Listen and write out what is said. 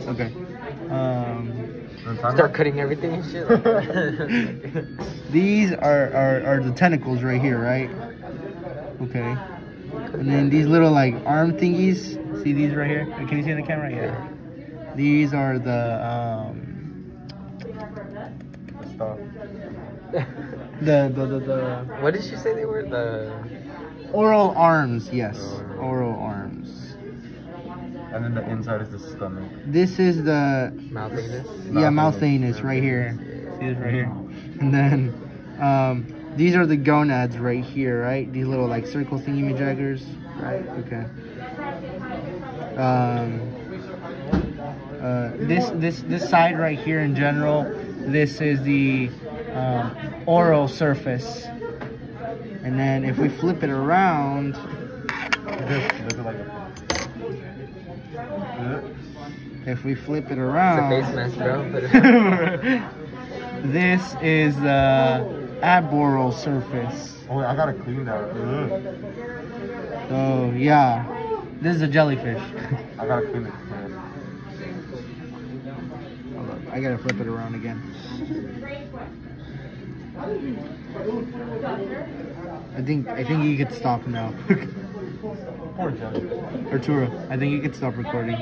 Okay. Start cutting everything and shit. These are the tentacles right here, right? Okay. And then these little like arm thingies. See these right here? Can you see in the camera? Yeah. These are the Stop. the What did she say they were? The oral arms. Yes, oral arms. And then the inside is the stomach. This is the mouth anus. yeah, mouth anus right here. See this right here? And then these are the gonads right here, right? These little like circle thingy majaggers, right? Okay. This side right here in general, this is the oral surface. And then if we flip it around, if we flip it around, it's a face mask, bro. this is the aboral surface. Oh, I gotta clean that. Oh yeah, this is a jellyfish. I gotta clean it. Hold on, I gotta flip it around again. I think you could stop now. Poor jellyfish. Arturo, I think you could stop recording.